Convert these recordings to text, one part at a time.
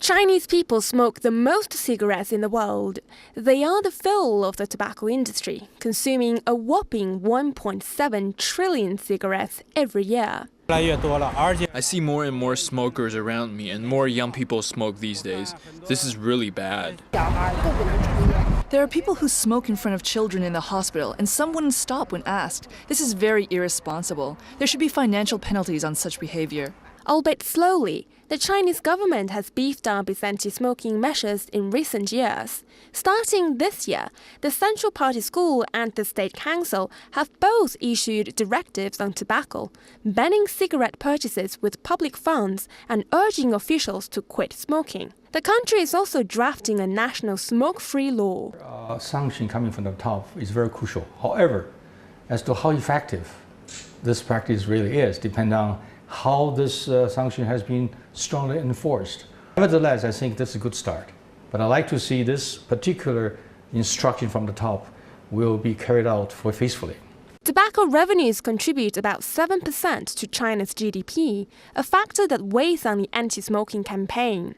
Chinese people smoke the most cigarettes in the world. They are the fuel of the tobacco industry, consuming a whopping 1.7 trillion cigarettes every year. I see more and more smokers around me, and more young people smoke these days. This is really bad. There are people who smoke in front of children in the hospital, and some wouldn't stop when asked. This is very irresponsible. There should be financial penalties on such behavior. Albeit slowly, the Chinese government has beefed up its anti-smoking measures in recent years. Starting this year, the Central Party School and the State Council have both issued directives on tobacco, banning cigarette purchases with public funds and urging officials to quit smoking. The country is also drafting a national smoke-free law. Sanction coming from the top is very crucial. However, as to how effective this practice really is, depends on how this sanction has been strongly enforced. Nevertheless, I think that's a good start. But I'd like to see this particular instruction from the top will be carried out faithfully. Tobacco revenues contribute about 7% to China's GDP, a factor that weighs on the anti-smoking campaign.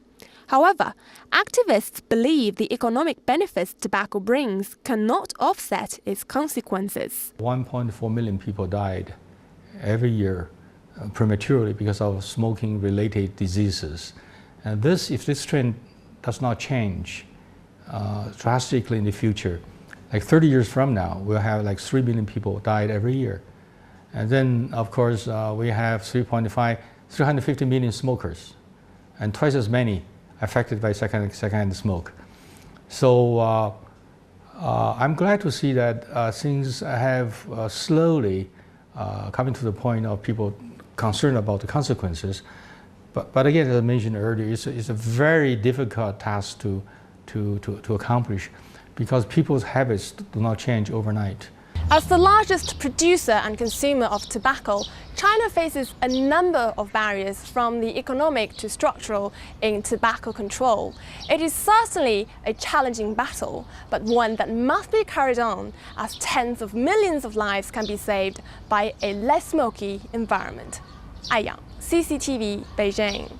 However, activists believe the economic benefits tobacco brings cannot offset its consequences. 1.4 million people died every year prematurely because of smoking-related diseases. And if this trend does not change drastically in the future, like 30 years from now, we'll have like 3 million people died every year. And then, of course, we have 350 million smokers, and twice as many affected by secondhand smoke. So I'm glad to see that things have slowly coming to the point of people concerned about the consequences. But again, as I mentioned earlier, it's a very difficult task to accomplish because people's habits do not change overnight. As the largest producer and consumer of tobacco, China faces a number of barriers from the economic to structural in tobacco control. It is certainly a challenging battle, but one that must be carried on as tens of millions of lives can be saved by a less smoky environment. Ai Yang, CCTV, Beijing.